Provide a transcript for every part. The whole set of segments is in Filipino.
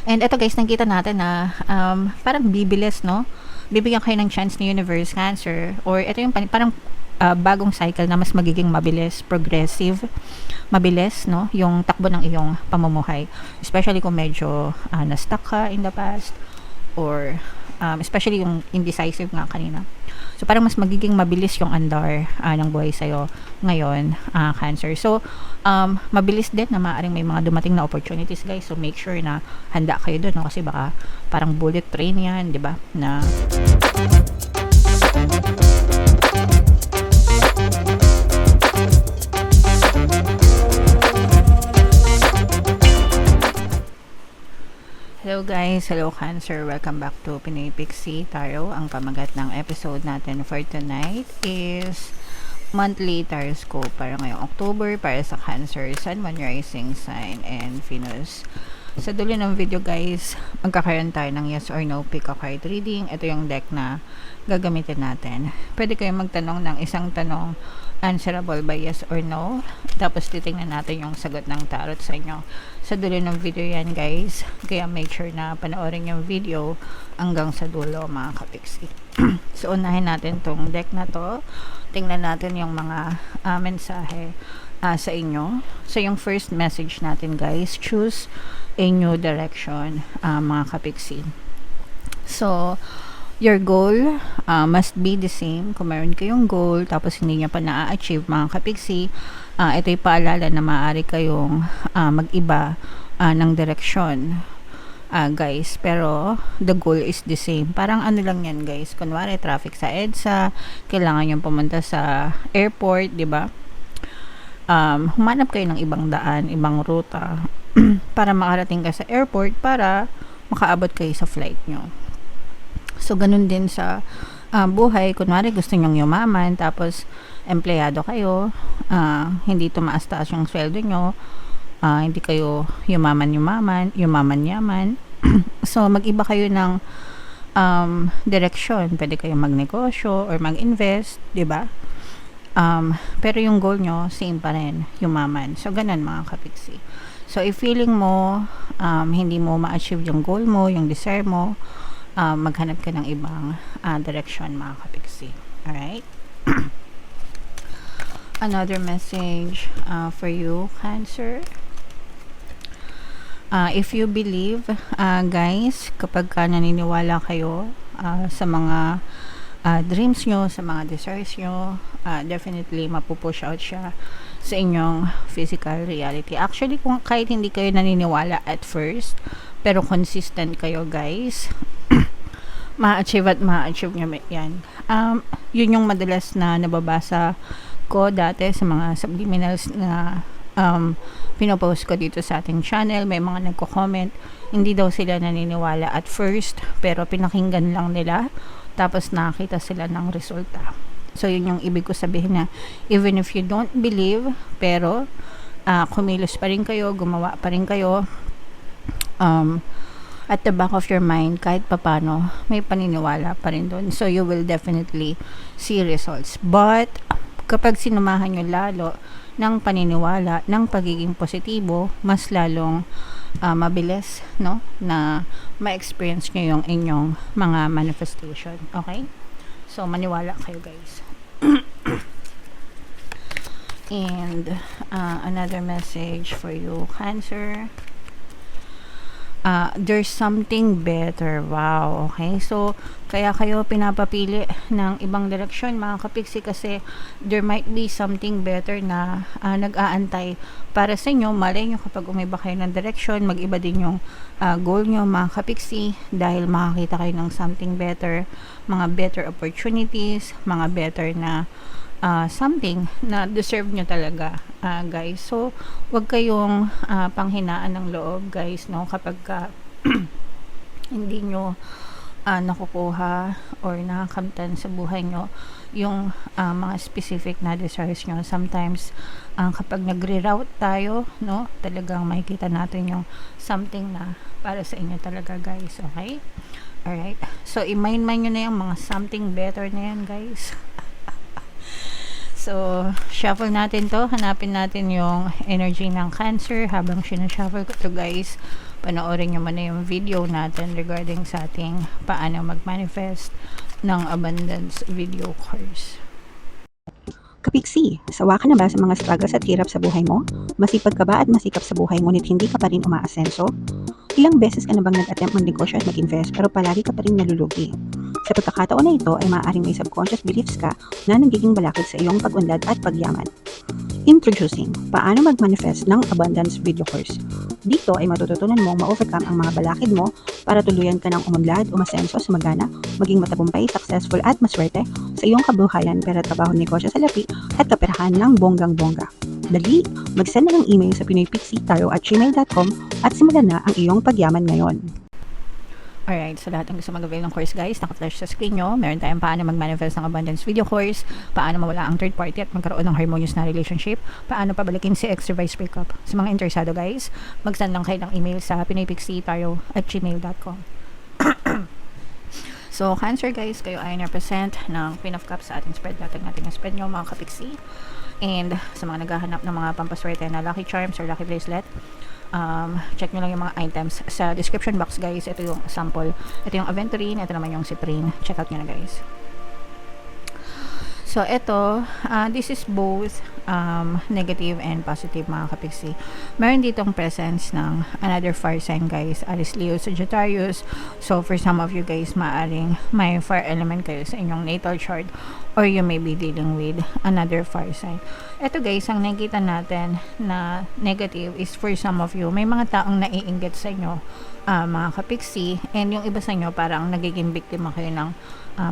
And ito guys, nakita natin na parang bibilis, no? Bibigyan kayo ng chance ni Universe Cancer, or ito yung parang bagong cycle na mas magiging mabilis, progressive, mabilis, no? Yung takbo ng iyong pamumuhay. Especially kung medyo na-stuck ka in the past, or especially yung indecisive nga kanina. So, parang mas magiging mabilis yung andar ng buhay sa'yo ngayon, Cancer. So, mabilis din na maaaring may mga dumating na opportunities, guys. So, make sure na handa kayo dun, no? Kasi baka parang bullet train yan, di ba? Na hello guys, hello Cancer, welcome back to Pinoy Pixie Tarot. Ang pamagat ng episode natin for tonight is monthly taroscope para ngayong October para sa Cancer, Sun, Moon, Rising Sign, and Venus. Sa dulo ng video guys, magkakaroon tayo ng yes or no pick a card reading. Ito yung deck na gagamitin natin. Pwede kayong magtanong ng isang tanong, answerable by yes or no. Tapos titingnan natin yung sagot ng tarot sa inyo. Sa dulo ng video yan guys. Kaya make sure na panoorin yung video hanggang sa dulo mga kapiksi. So unahin natin tong deck na to. Tingnan natin yung mga mensahe sa inyo. So yung first message natin guys, choose a new direction mga kapiksi. So your goal must be the same. Kung meron kayong goal tapos hindi nyo pa na-achieve mga kapiksi, ito'y paalala na maaari kayong mag-iba ng direksyon guys, pero the goal is the same. Parang ano lang yan guys, kunwari traffic sa EDSA, kailangan nyo pumunta sa airport, di ba? Humanap kayo ng ibang daan, ibang ruta para makarating ka sa airport para makaabot kayo sa flight nyo. So, ganun din sa buhay. Kunwari, gusto nyong yumaman, tapos empleyado kayo, hindi tumaas-taas yung sweldo nyo, hindi kayo yumaman-yaman. So, mag-iba kayo ng direksyon. Pwede kayo magnegosyo or mag-invest, di ba? Pero yung goal nyo, same pa rin, yumaman. So, ganun mga kapiksi. So, if feeling mo, hindi mo ma-achieve yung goal mo, yung desire mo, maghanap ka ng ibang direction mga kapiksi. Alright? Another message for you, Cancer. If you believe, guys, kapag ka naniniwala kayo sa mga dreams nyo, sa mga desires nyo, definitely mapupush out siya sa inyong physical reality. Actually, kung kahit hindi kayo naniniwala at first, pero consistent kayo guys, ma-achieve at ma-achieve nyo yan. Yun yung madalas na nababasa ko dati sa mga subliminals na pinopost ko dito sa ating channel. May mga nagko-comment, hindi daw sila naniniwala at first, pero pinakinggan lang nila, tapos nakita sila ng resulta. So, yun yung ibig ko sabihin na even if you don't believe, pero kumilos pa rin kayo, gumawa pa rin kayo, at the back of your mind, kahit papano, may paniniwala pa rin doon. So, you will definitely see results. But, kapag sinumahan nyo lalo ng paniniwala, ng pagiging positibo, mas lalong mabilis, no? Na ma-experience nyo yung inyong mga manifestation. Okay? So, maniwala kayo, guys. And, another message for you, Cancer. There's something better. Wow, okay. So, kaya kayo pinapapili ng ibang direksyon mga kapiksi kasi there might be something better na nag-aantay para sa inyo. Malay nyo kapag umiba kayo ng direksyon, mag-iba din yung goal nyo mga kapiksi dahil makakita kayo ng something better, mga better opportunities, mga better na something na deserve nyo talaga guys. So, wag kayong panghinaan ng loob guys, no? Kapag hindi nyo nakukuha or nakakamtan sa buhay nyo yung mga specific na desires nyo. Sometimes kapag nagre-route tayo, no, talagang makikita natin yung something na para sa inyo talaga guys. Okay? Alright? So, i-mind nyo na yung mga something better na yan guys. So, shuffle natin to. Hanapin natin yung energy ng Cancer habang sinashuffle ko to guys. panoorin nyo muna yung video natin regarding sa ating paano mag-manifest ng abundance video course. Kapiksi, sawa ka na ba sa mga struggles at hirap sa buhay mo? Masipag ka ba at masikap sa buhay ngunit hindi ka pa rin umaasenso? Ilang beses ka na bang nag-attempt magnegosyo at mag-invest pero palagi ka pa rin nalulugi? Sa pagkakataon na ito ay maaaring may subconscious beliefs ka na nagiging balakid sa iyong pag-unlad at pagyaman. Introducing, paano mag-manifest ng abundance video course. Dito ay matututunan mong ma-overcome ang mga balakid mo para tuluyan ka ng umunlad, umasenso, sumagana, maging matagumpay, successful at maswerte sa iyong kabuhayan, pera, trabaho, negosyo sa lapi at kaperahan ng bonggang-bongga. Dali, mag-send na ng email sa pinoypixietaro@gmail.com at simulan na ang iyong pagyaman ngayon. Alright, so lahat ng gusto mag-avail ng course guys, naka-flash sa screen nyo. Meron tayong paano mag-manifest ng abundance video course, paano mawala ang third party at magkaroon ng harmonious na relationship, paano pabalikin si ex-revised breakup. Sa mga interesado guys, mag-send lang kayo ng email sa pinoypixietaro@gmail.com. So, Cancer guys, kayo ay represent ng Queen of Cups sa ating spread. Latag natin ang spread nyo mga kapiksi. And sa mga naghahanap ng mga pampaswerte na lucky charms or lucky bracelet, check nyo lang yung mga items sa description box guys. Ito yung sample, ito yung aventurine, ito naman yung citrine. Check out nyo na guys. So ito, this is both negative and positive mga kapiksi. Meron ditong presence ng another fire sign guys, Aries, Leo, Sagittarius. So for some of you guys, maaring may fire element kayo sa inyong natal chart, or you may be dealing with another fire sign. Ito guys, ang nakikita natin na negative is for some of you, may mga taong naiinggit sa inyo mga kapiksi, and yung iba sa inyo parang nagiging biktima kayo ng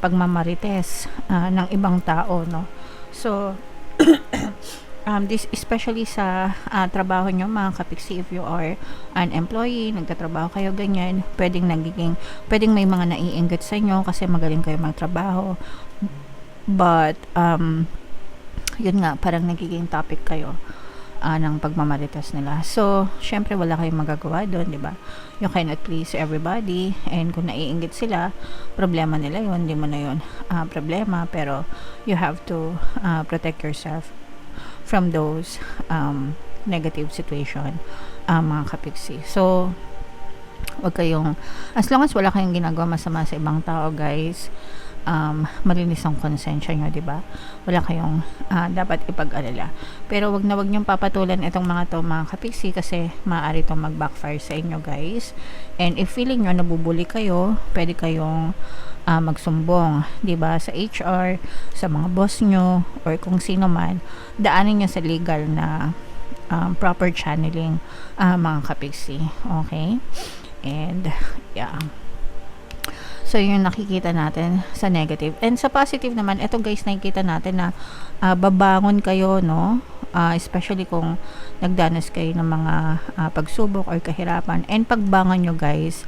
pagmamarites ng ibang tao, no? So this especially sa trabaho nyo mga kapiksi. If you are an employee, nagtatrabaho kayo ganyan, pwedeng may mga naiinggit sa inyo kasi magaling kayo magtrabaho, but yun nga, parang nagiging topic kayo ng pagmamarites nila. So, syempre wala kayong magagawa doon, di ba? You cannot please everybody, and kung naiinggit sila, problema nila yun, hindi mo na yun problema, pero you have to protect yourself from those negative situation mga kapiksi. So, wag kayong, as long as wala kayong ginagawa masama sa ibang tao guys, malinis ang konsensya nyo, diba? Wala kayong dapat ipag-alala. Pero wag niyong papatulan itong mga to mga kapiksi, kasi maaari itong mag-backfire sa inyo guys. And if feeling nyo nabubuli kayo, pwede kayong magsumbong, diba? Sa HR, sa mga boss nyo, or kung sino man, daanin nyo sa legal na proper channeling mga kapiksi. Okay? And yeah, so yun nakikita natin sa negative. And sa positive naman, eto guys, nakikita natin na babangon kayo, no? Especially kung nagdanas kayo ng mga pagsubok or kahirapan. And pagbangon nyo guys,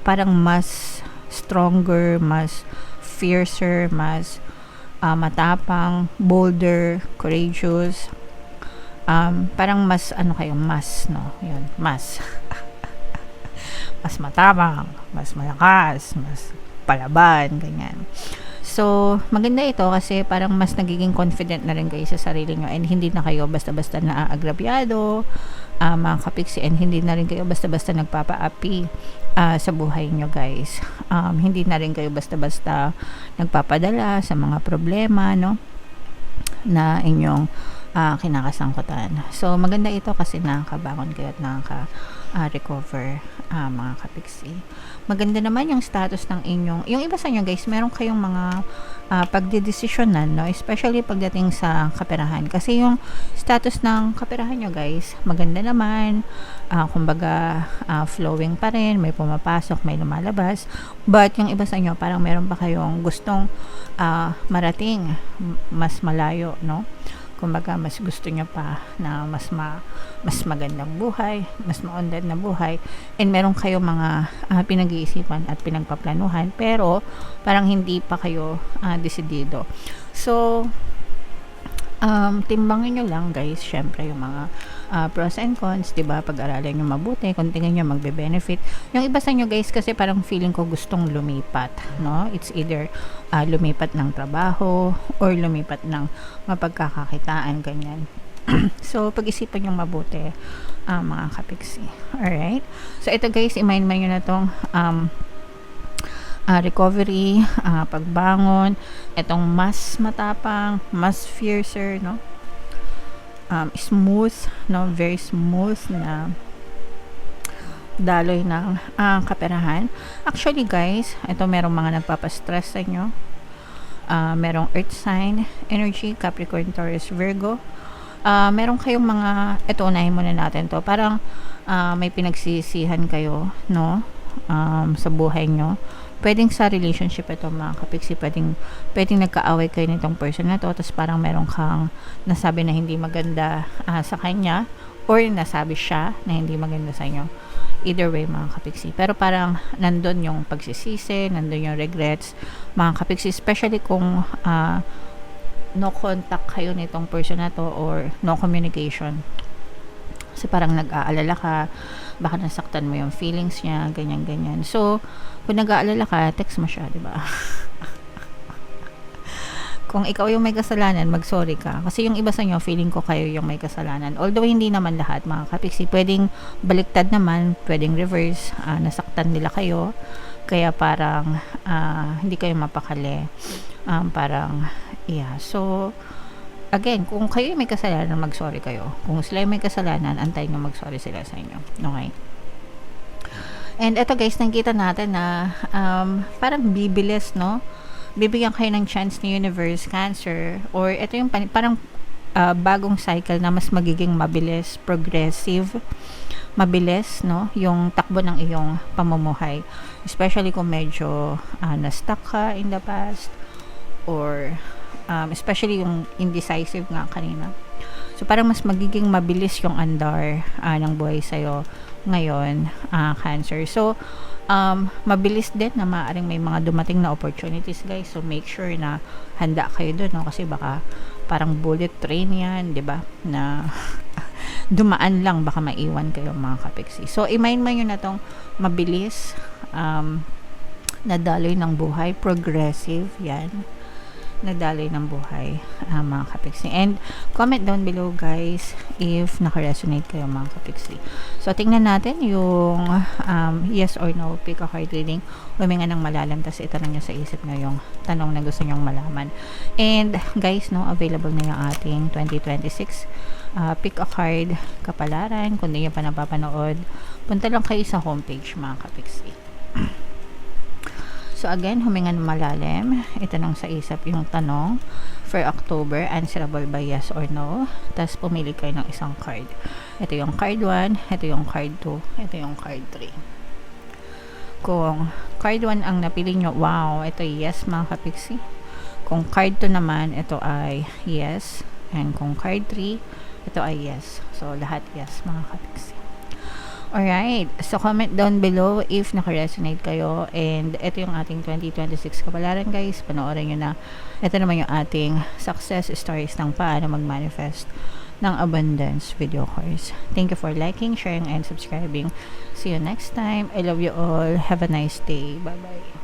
parang mas stronger, mas fiercer, mas matapang, bolder, courageous. Parang mas kayo, mas, no? Yun, mas mas matapang, mas malakas, mas palaban, ganyan. So, maganda ito kasi parang mas nagiging confident na rin kayo sa sarili nyo, and hindi na kayo basta-basta naaagrabyado mga kapiksi, and hindi na rin kayo basta-basta nagpapaapi sa buhay nyo guys. Hindi na rin kayo basta-basta nagpapadala sa mga problema, no, na inyong kinakasangkutan. So, maganda ito kasi nakakabangon kayo at nakaka-recover mga kapiksi. Maganda naman yung status ng yung iba sa inyo guys, meron kayong mga pagdedesisyonan, no? Especially pagdating sa kaperahan. Kasi yung status ng kaperahan nyo guys, maganda naman. Kumbaga, flowing pa rin, may pumapasok, may lumalabas. But yung iba sa inyo, parang meron pa kayong gustong marating mas malayo, no? Kumbaga, mas gusto nyo pa na mas magandang buhay, mas maunlad na buhay, and meron kayo mga pinag-iisipan at pinagpaplanuhan, pero parang hindi pa kayo desidido. So, timbangin nyo lang guys, syempre yung mga pros and cons, diba? Pag-aralan nyo mabuti, kung tingin nyo magbe-benefit. Yung iba sa nyo guys, kasi parang feeling ko gustong lumipat, no? It's either lumipat ng trabaho or lumipat ng mapagkakakitaan, ganyan. So, pag-isipan nyo mabuti, mga kapiksi. Alright? So, ito guys, i-mind nyo na tong recovery, pagbangon, itong mas matapang, mas fiercer, no? Smooth, no? Very smooth na daloy ng kaperahan. Actually guys, ito merong mga nagpapastress sa inyo. Merong earth sign, energy, Capricorn, Taurus, Virgo. Meron kayong mga, ito unahin muna natin to, parang may pinagsisihan kayo, no? Sa buhay nyo. Pwedeng sa relationship ito mga kapiksi, pwedeng nagkaaway kayo nitong person na to, tapos parang meron kang nasabi na hindi maganda sa kanya, or nasabi siya na hindi maganda sa inyo. Either way mga kapiksi. Pero parang nandun yung pagsisisi, nandun yung regrets mga kapiksi, especially kung no contact kayo nitong person na to or no communication. Kasi parang nag-aalala ka, baka nasaktan mo yung feelings niya, ganyan-ganyan. So, kung nag-aalala ka, text mo siya, di ba? Kung ikaw yung may kasalanan, mag-sorry ka. Kasi yung iba sa inyo, feeling ko kayo yung may kasalanan. Although, hindi naman lahat, mga kapiksi. Pwedeng baliktad naman, pwedeng reverse. Nasaktan nila kayo. Kaya parang, hindi kayo mapakali. Parang, yeah. So, again, kung kayo may kasalanan, mag-sorry kayo. Kung sila may kasalanan, antayin nyo mag-sorry sila sa inyo. Okay? And eto guys, nakikita natin na parang bibilis, no? Bibigyan kayo ng chance ni Universe, Cancer, or ito yung parang bagong cycle na mas magiging mabilis, progressive, mabilis, no? Yung takbo ng iyong pamumuhay. Especially kung medyo na-stuck ka in the past, or especially yung indecisive nga kanina. So, parang mas magiging mabilis yung andar ng buhay sa'yo ngayon, Cancer. So, mabilis din na maaaring may mga dumating na opportunities, guys. So, make sure na handa kayo dun, no? Kasi baka parang bullet train yan, di ba? Na dumaan lang, baka maiwan kayo mga kapiksi. So, i-mind mo yun na tong mabilis na daloy ng buhay, progressive, yan. Nadaloy ng buhay, mga kapiksi. And comment down below guys if naka-resonate kayo mga kapiksi. So tingnan natin yung yes or no pick a card reading. Huminga ng malalim, tapos itanong nyo sa isip nyo yung tanong na gusto nyong malaman. And guys, no, available na yung ating 2026 pick a card kapalaran. Kung di nyo pa napapanood, punta lang kayo sa homepage mga kapiksi. So again, huminga ng malalim, itanong sa isip yung tanong for October, answerable by yes or no. Tapos pumili kayo ng isang card. Ito yung card 1, ito yung card 2, ito yung card 3. Kung card 1 ang napili nyo, wow, ito yes mga kapiksi. Kung card 2 naman, ito ay yes. And kung card 3, ito ay yes. So lahat yes mga kapiksi. Alright, so comment down below if naka-resonate kayo, and ito yung ating 2026 kapalaran guys. Panoorin nyo na. Ito naman yung ating success stories ng paano mag-manifest ng abundance video course. Thank you for liking, sharing, and subscribing. See you next time. I love you all. Have a nice day. Bye-bye.